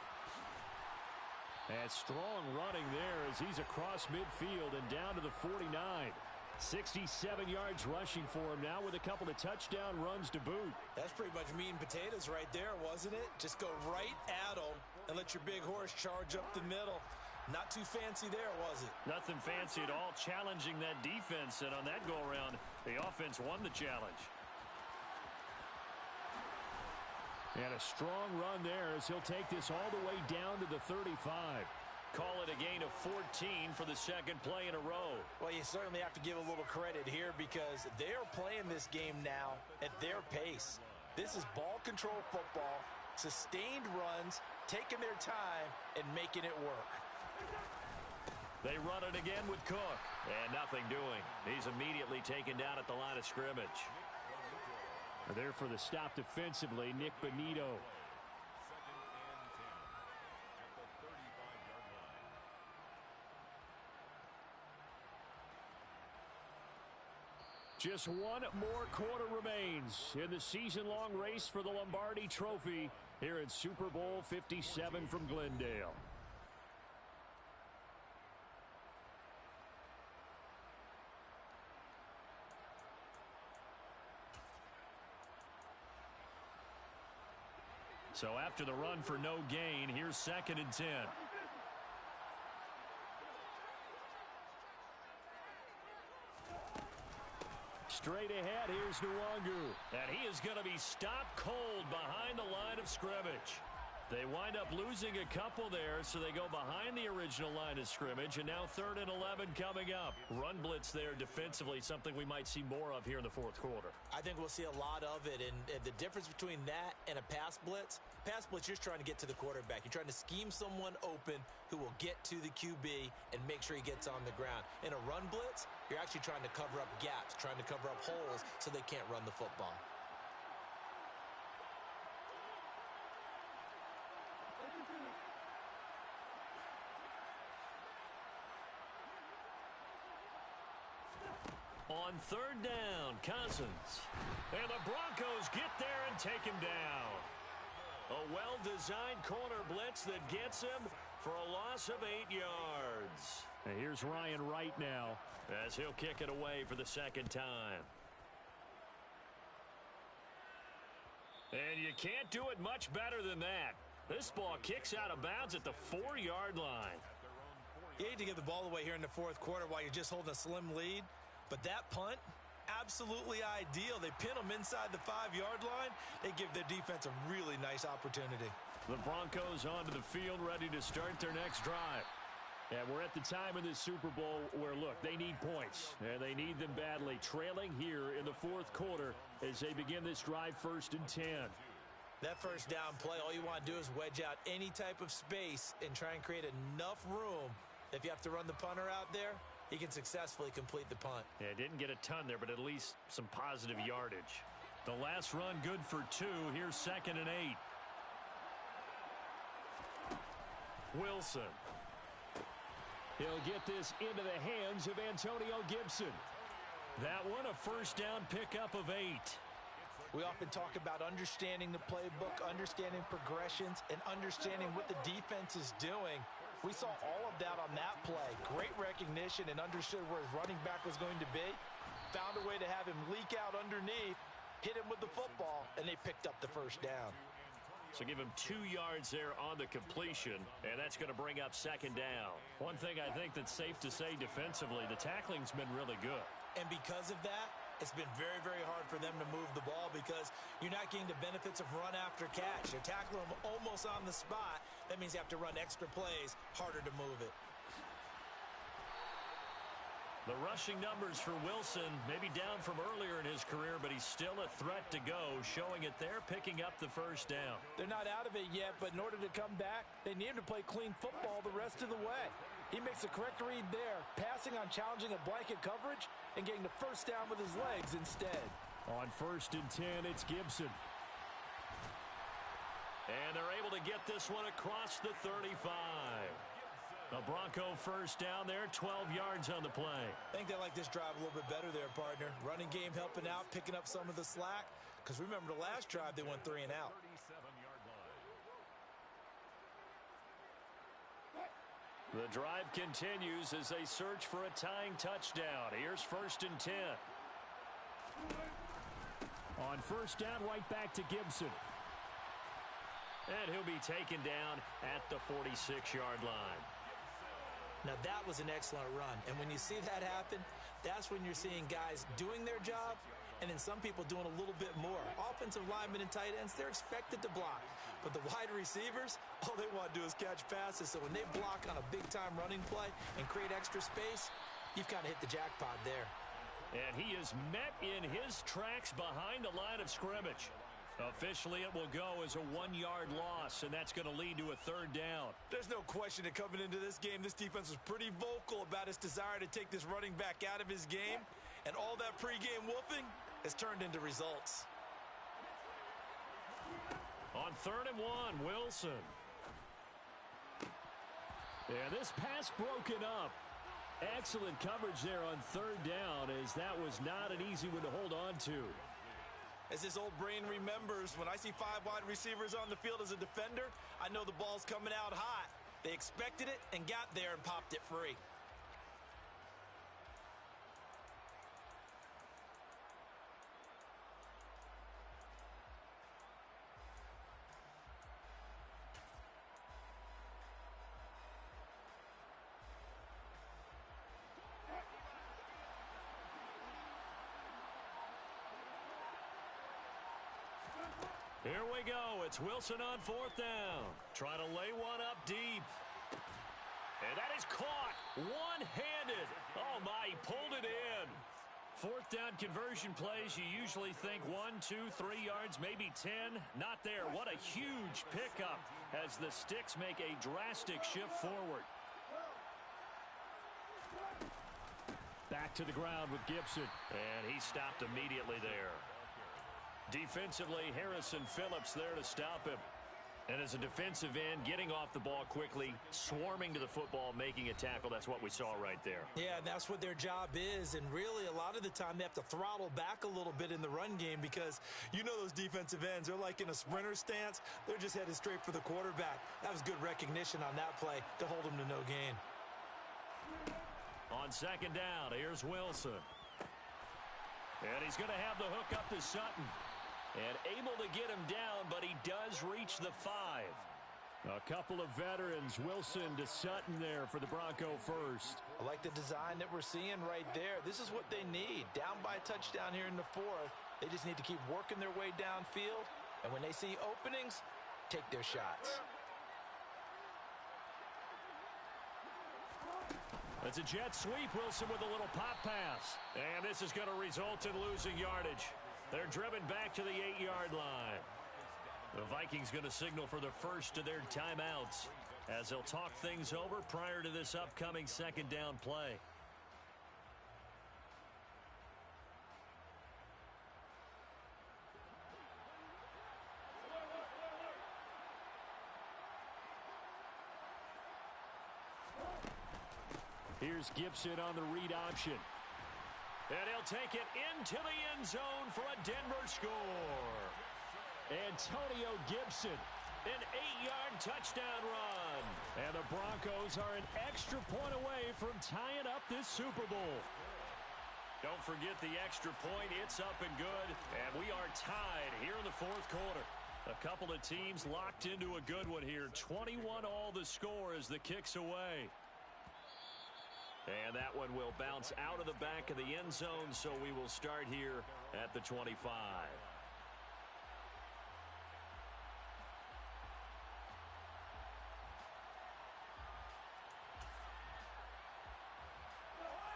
And strong running there as he's across midfield and down to the 49. 67 yards rushing for him now with a couple of touchdown runs to boot. That's pretty much meat and potatoes right there, wasn't it? Just go right at them and let your big horse charge up the middle. Not too fancy there, was it? Nothing fancy at all, challenging that defense, and on that go-around, the offense won the challenge. And a strong run there as he'll take this all the way down to the 35. Call it a gain of 14 for the second play in a row. Well, you certainly have to give a little credit here because they are playing this game now at their pace. This is ball control football, sustained runs, taking their time, and making it work. They run it again with Cook, and nothing doing. He's immediately taken down at the line of scrimmage. There for the stop defensively, Nick Bonito. Just one more quarter remains in the season-long race for the Lombardi Trophy here at Super Bowl 57 from Glendale. So after the run for no gain, here's 2nd and 10. Straight ahead, here's Nwangu. And he is going to be stopped cold behind the line of scrimmage. They wind up losing a couple there, so they go behind the original line of scrimmage, and now 3rd and 11 coming up. Run blitz there defensively, something we might see more of here in the 4th quarter. I think we'll see a lot of it, and the difference between that and a pass blitz, you're just trying to get to the quarterback. You're trying to scheme someone open who will get to the QB and make sure he gets on the ground. In a run blitz, you're actually trying to cover up gaps, trying to cover up holes so they can't run the football. On 3rd down, Cousins. And the Broncos get there and take him down. A well-designed corner blitz that gets him for a loss of 8 yards. And here's Ryan Wright now as he'll kick it away for the 2nd time. And you can't do it much better than that. This ball kicks out of bounds at the 4-yard line. You hate to give the ball away here in the 4th quarter while you're just holding a slim lead. But that punt, absolutely ideal. They pin them inside the 5-yard line. They give their defense a really nice opportunity. The Broncos onto the field, ready to start their next drive. And we're at the time in this Super Bowl where, look, they need points. And they need them badly. Trailing here in the 4th quarter as they begin this drive 1st and 10. That 1st down play, all you want to do is wedge out any type of space and try and create enough room. If you have to run the punter out there, he can successfully complete the punt. Yeah, didn't get a ton there, but at least some positive yardage. The last run good for 2. Here's 2nd and 8. Wilson. He'll get this into the hands of Antonio Gibson. That one a 1st down pickup of 8. We often talk about understanding the playbook, understanding progressions, and understanding what the defense is doing. We saw all of that on that play. Great recognition and understood where his running back was going to be. Found a way to have him leak out underneath, hit him with the football, and they picked up the 1st down. So give him 2 yards there on the completion, and that's going to bring up 2nd down. One thing I think that's safe to say defensively, the tackling's been really good. And because of that, it's been very, very hard for them to move the ball because you're not getting the benefits of run after catch. You're tackling them almost on the spot. That means you have to run extra plays, harder to move it. The rushing numbers for Wilson may be down from earlier in his career, but he's still a threat to go, showing it there, picking up the 1st down. They're not out of it yet, but in order to come back, they need him to play clean football the rest of the way. He makes the correct read there, passing on challenging a blanket coverage and getting the 1st down with his legs instead. On 1st and 10, it's Gibson. And they're able to get this one across the 35. The Bronco 1st down there, 12 yards on the play. I think they like this drive a little bit better there, partner. Running game helping out, picking up some of the slack. Because remember, the last drive, they went 3 and out. The drive continues as they search for a tying touchdown. Here's 1st and 10. On 1st down, right back to Gibson. And he'll be taken down at the 46-yard line. Now, that was an excellent run. And when you see that happen, that's when you're seeing guys doing their job and then some people doing a little bit more. Offensive linemen and tight ends, they're expected to block. But the wide receivers, all they want to do is catch passes. So when they block on a big-time running play and create extra space, you've kind of hit the jackpot there. And he is met in his tracks behind the line of scrimmage. Officially, it will go as a 1-yard loss, and that's going to lead to a 3rd down. There's no question that coming into this game, this defense was pretty vocal about its desire to take this running back out of his game, and all that pregame wolfing has turned into results. On 3rd and 1, Wilson. And this pass broken up. Excellent coverage there on 3rd down, as that was not an easy one to hold on to. As this old brain remembers, when I see 5 wide receivers on the field as a defender, I know the ball's coming out hot. They expected it and got there and popped it free. Here we go. It's Wilson on 4th down. Trying to lay one up deep. And that is caught one-handed. Oh, my, he pulled it in. 4th down conversion plays, you usually think 1, 2, 3 yards, maybe 10. Not there. What a huge pickup as the Sticks make a drastic shift forward. Back to the ground with Gibson. And he stopped immediately there. Defensively, Harrison Phillips there to stop him. And as a defensive end, getting off the ball quickly, swarming to the football, making a tackle, that's what we saw right there. Yeah, and that's what their job is. And really, a lot of the time, they have to throttle back a little bit in the run game because you know those defensive ends, they're like in a sprinter stance. They're just headed straight for the quarterback. That was good recognition on that play to hold them to no gain. On 2nd down, here's Wilson. And he's going to have the hook up to Sutton. And able to get him down, but he does reach the 5. A couple of veterans, Wilson to Sutton there for the Bronco first. I like the design that we're seeing right there. This is what they need. Down by a touchdown here in the 4th. They just need to keep working their way downfield. And when they see openings, take their shots. It's a jet sweep. Wilson with a little pop pass. And this is going to result in losing yardage. They're driven back to the 8-yard line. The Vikings going to signal for the first of their timeouts as they'll talk things over prior to this upcoming 2nd down play. Here's Gibson on the read option. And he'll take it into the end zone for a Denver score. Antonio Gibson. An 8-yard touchdown run. And the Broncos are an extra point away from tying up this Super Bowl. Don't forget the extra point. It's up and good. And we are tied here in the 4th quarter. A couple of teams locked into a good one here. 21 all the score as the kick's away. And that one will bounce out of the back of the end zone, so we will start here at the 25.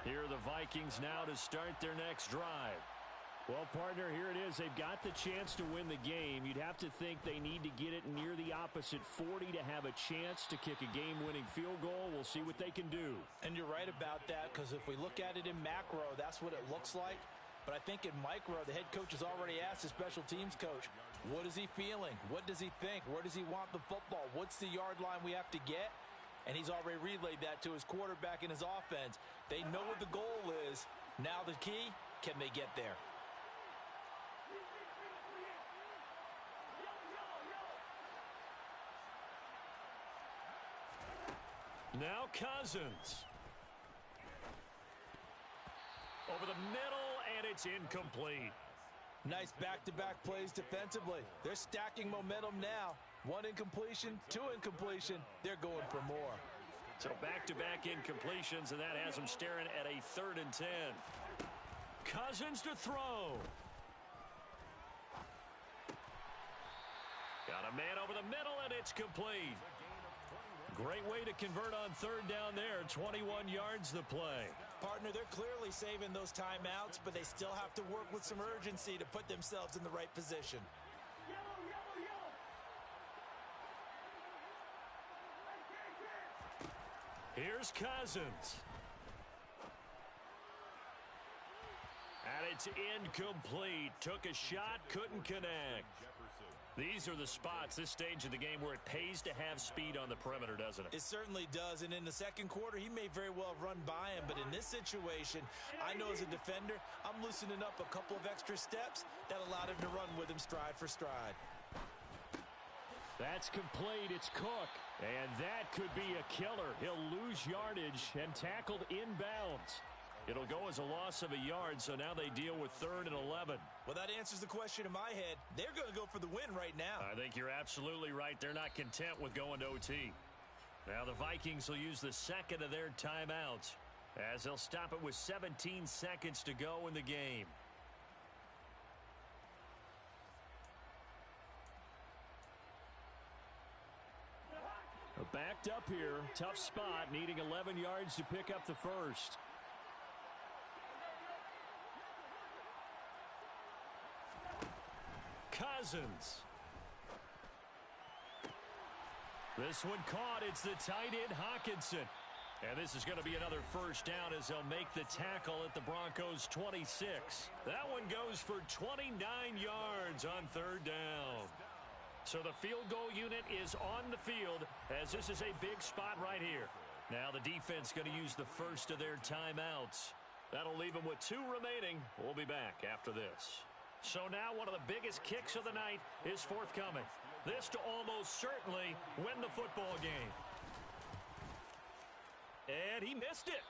Here are the Vikings now to start their next drive. Well, partner, here it is. They've got the chance to win the game. You'd have to think they need to get it near the opposite 40 to have a chance to kick a game-winning field goal. We'll see what they can do. And you're right about that, because if we look at it in macro, that's what it looks like. But I think in micro, the head coach has already asked the special teams coach, what is he feeling? What does he think? Where does he want the football? What's the yard line we have to get? And he's already relayed that to his quarterback and his offense. They know what the goal is. Now the key, can they get there? Now Cousins. Over the middle, and it's incomplete. Nice back-to-back plays defensively. They're stacking momentum now. 1 incompletion, 2 incompletion. They're going for more. So back-to-back incompletions, and that has them staring at a 3rd and 10. Cousins to throw. Got a man over the middle, and it's complete. Great way to convert on 3rd down there. 21 yards the play. Partner, they're clearly saving those timeouts, but they still have to work with some urgency to put themselves in the right position. Here's Cousins. And it's incomplete. Took a shot, couldn't connect. These are the spots, this stage of the game, where it pays to have speed on the perimeter, doesn't it? It certainly does, and in the second quarter, he may very well run by him, but in this situation, I know as a defender, I'm loosening up a couple of extra steps that allowed him to run with him stride for stride. That's complete. It's Cook. And that could be a killer. He'll lose yardage and tackled inbounds. It'll go as a loss of a yard, so now they deal with 3rd and 11. Well, that answers the question in my head. They're going to go for the win right now. I think you're absolutely right. They're not content with going to OT. Now the Vikings will use the 2nd of their timeouts as they'll stop it with 17 seconds to go in the game. Backed up here. Tough spot, needing 11 yards to pick up the first. Cousins. This one caught. It's the tight end, Hawkinson. And this is going to be another first down as they'll make the tackle at the Broncos' 26. That one goes for 29 yards on 3rd down. So the field goal unit is on the field as this is a big spot right here. Now the defense going to use the first of their timeouts. That'll leave them with 2 remaining. We'll be back after this. So now one of the biggest kicks of the night is forthcoming. This to almost certainly win the football game. And he missed it.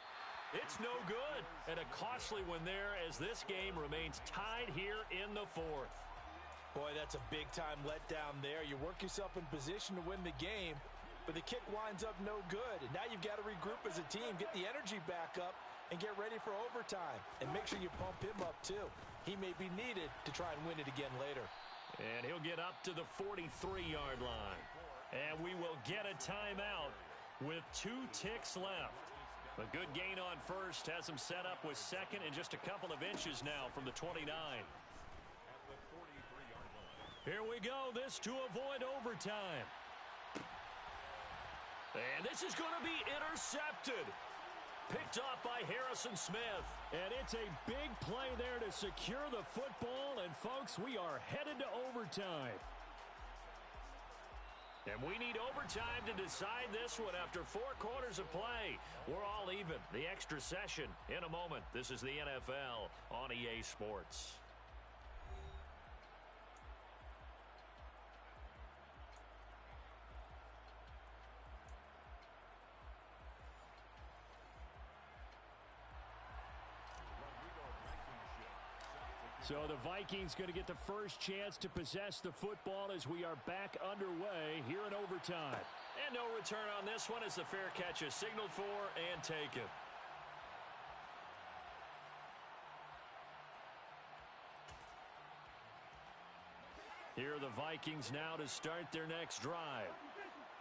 It's no good. And a costly one there as this game remains tied here in the 4th. Boy, that's a big-time letdown there. You work yourself in position to win the game, but the kick winds up no good. And now you've got to regroup as a team, get the energy back up, and get ready for overtime. And make sure you pump him up, too. He may be needed to try and win it again later. And he'll get up to the 43-yard line. And we will get a timeout with 2 ticks left. A good gain on first has him set up with 2nd and just a couple of inches now from the 29. Here we go. This to avoid overtime. And this is going to be intercepted. Picked off by Harrison Smith. And it's a big play there to secure the football. And, folks, we are headed to overtime. And we need overtime to decide this one after 4 quarters of play. We're all even. The extra session in a moment. This is the NFL on EA Sports. So the Vikings going to get the first chance to possess the football as we are back underway here in overtime. And no return on this one as the fair catch is signaled for and taken. Here are the Vikings now to start their next drive.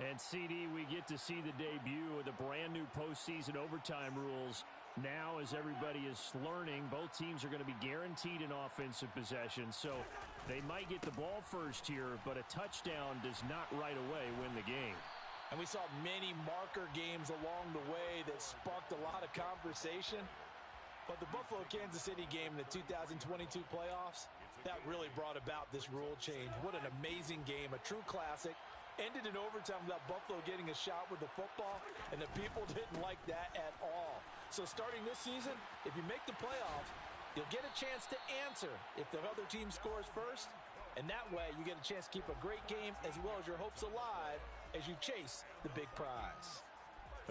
And CD, we get to see the debut of the brand new postseason overtime rules. Now, as everybody is learning, both teams are going to be guaranteed an offensive possession. So they might get the ball first here, but a touchdown does not right away win the game. And we saw many marker games along the way that sparked a lot of conversation. But the Buffalo-Kansas City game in the 2022 playoffs, that really brought about this rule change. What an amazing game, a true classic. Ended in overtime without Buffalo getting a shot with the football, and the people didn't like that at all. So starting this season, if you make the playoffs, you'll get a chance to answer if the other team scores first, and that way you get a chance to keep a great game as well as your hopes alive as you chase the big prize.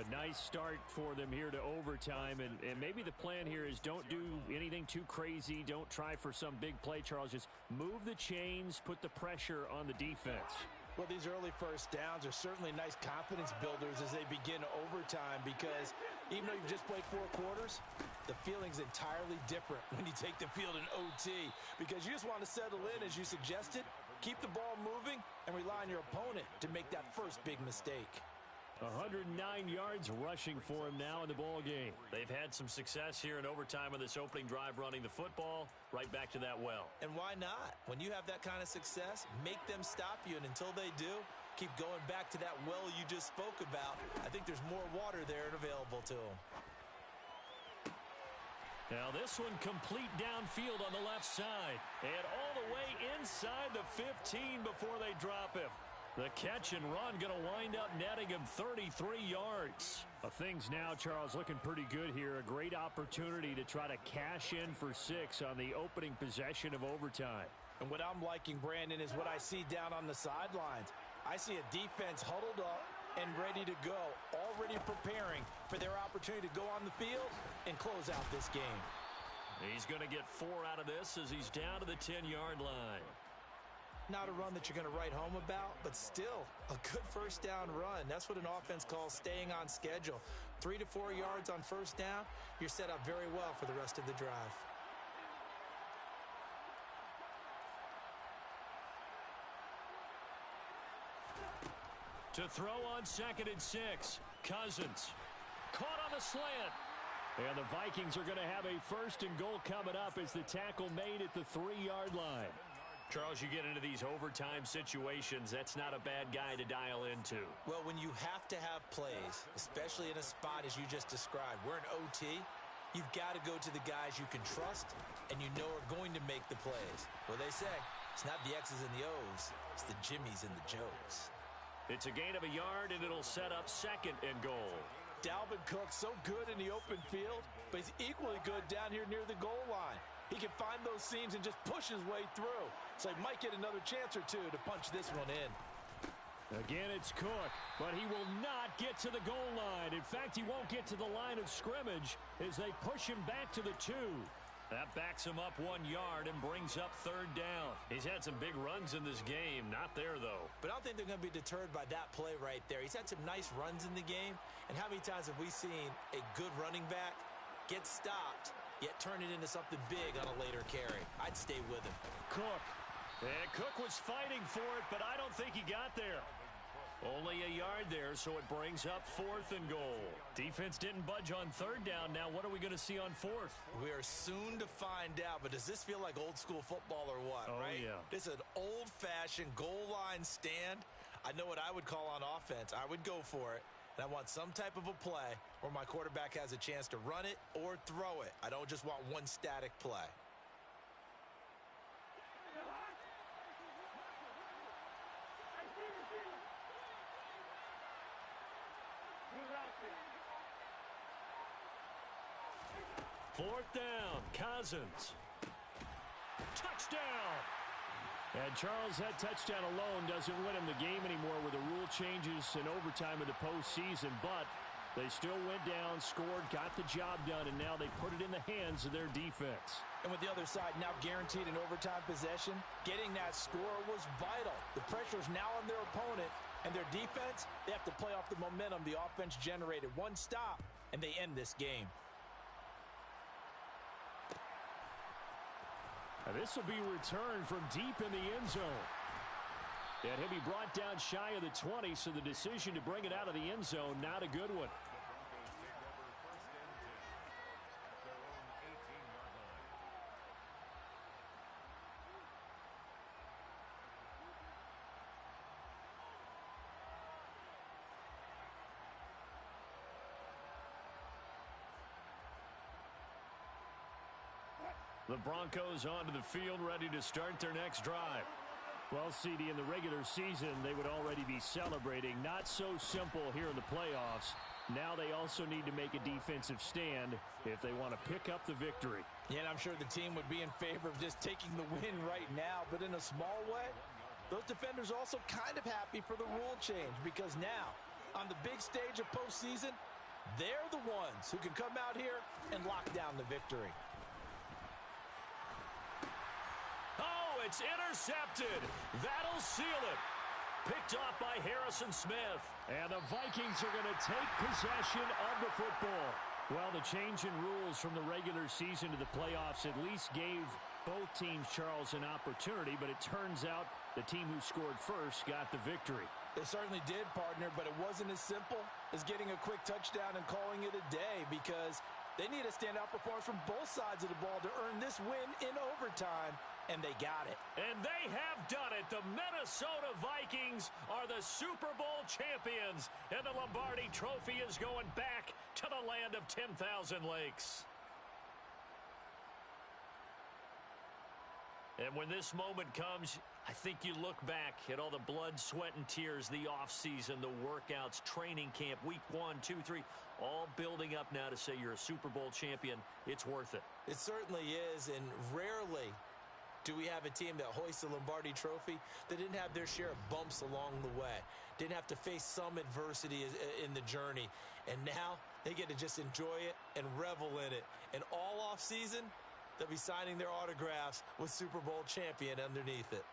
A nice start for them here to overtime, and maybe the plan here is don't do anything too crazy. Don't try for some big play, Charles. Just move the chains, put the pressure on the defense. Well, these early first downs are certainly nice confidence builders as they begin overtime because even though you've just played 4 quarters, the feeling's entirely different when you take the field in OT because you just want to settle in, as you suggested, keep the ball moving, and rely on your opponent to make that first big mistake. 109 yards rushing for him now in the ball game. They've had some success here in overtime on this opening drive running the football right back to that well. And why not? When you have that kind of success, make them stop you, and until they do, keep going back to that well you just spoke about. I think there's more water there and available to them. Now this one complete downfield on the left side. And all the way inside the 15 before they drop him. The catch and run going to wind up netting him 33 yards. Things now, Charles, looking pretty good here. A great opportunity to try to cash in for 6 on the opening possession of overtime. And what I'm liking, Brandon, is what I see down on the sidelines. I see a defense huddled up and ready to go, already preparing for their opportunity to go on the field and close out this game. He's going to get 4 out of this as he's down to the 10-yard line. Not a run that you're going to write home about, but still a good first down run. That's what an offense calls staying on schedule. 3 to 4 yards on first down, you're set up very well for the rest of the drive. To throw on 2nd and 6, Cousins. Caught on the slant. And the Vikings are going to have a 1st and goal coming up as the tackle made at the 3-yard line. Charles, you get into these overtime situations, that's not a bad guy to dial into. Well, when you have to have plays, especially in a spot as you just described, we're in OT, you've got to go to the guys you can trust and you know are going to make the plays. Well, they say, it's not the X's and the O's, it's the Jimmies and the Joes. It's a gain of a yard, and it'll set up 2nd and goal. Dalvin Cook, so good in the open field, but he's equally good down here near the goal line. He can find those seams and just push his way through. So he might get another chance or 2 to punch this one in. Again, it's Cook, but he will not get to the goal line. In fact, he won't get to the line of scrimmage as they push him back to the 2. That backs him up 1 yard and brings up 3rd down. He's had some big runs in this game. Not there, though. But I don't think they're going to be deterred by that play right there. He's had some nice runs in the game. And how many times have we seen a good running back get stopped, yet turn it into something big on a later carry? I'd stay with him. Cook. And Cook was fighting for it, but I don't think he got there. Only a yard there, so it brings up 4th and goal. Defense didn't budge on 3rd down. Now what are we going to see on 4th? We are soon to find out, but does this feel like old school football or what, right? Yeah. This is an old-fashioned goal line stand. I know what I would call on offense. I would go for it, and I want some type of a play where my quarterback has a chance to run it or throw it. I don't just want one static play. Fourth down, Cousins. Touchdown! And Charles, that touchdown alone doesn't win him the game anymore with the rule changes in overtime in the postseason, but they still went down, scored, got the job done, and now they put it in the hands of their defense. And with the other side now guaranteed an overtime possession, getting that score was vital. The pressure is now on their opponent, and their defense, they have to play off the momentum the offense generated. One stop, and they end this game. And this will be returned from deep in the end zone. And he'll be brought down shy of the 20, so the decision to bring it out of the end zone, not a good one. The Broncos onto the field, ready to start their next drive. Well, CD, in the regular season, they would already be celebrating. Not so simple here in the playoffs. Now they also need to make a defensive stand if they want to pick up the victory. Yeah, and I'm sure the team would be in favor of just taking the win right now, but in a small way, those defenders also kind of happy for the rule change because now, on the big stage of postseason, they're the ones who can come out here and lock down the victory. Oh, it's intercepted. That'll seal it. Picked off by Harrison Smith. And the Vikings are going to take possession of the football. Well, the change in rules from the regular season to the playoffs at least gave both teams, Charles, an opportunity, but it turns out the team who scored first got the victory. They certainly did, partner, but it wasn't as simple as getting a quick touchdown and calling it a day, because they need a standout performance from both sides of the ball to earn this win in overtime, and they got it. And they have done it. The Minnesota Vikings are the Super Bowl champions, and the Lombardi Trophy is going back to the land of 10,000 lakes. And when this moment comes, I think you look back at all the blood, sweat, and tears, the offseason, the workouts, training camp, week 1, 2, 3, all building up now to say you're a Super Bowl champion. It's worth it. It certainly is, and rarely do we have a team that hoists the Lombardi Trophy that didn't have their share of bumps along the way, didn't have to face some adversity in the journey, and now they get to just enjoy it and revel in it. And all offseason, they'll be signing their autographs with Super Bowl champion underneath it.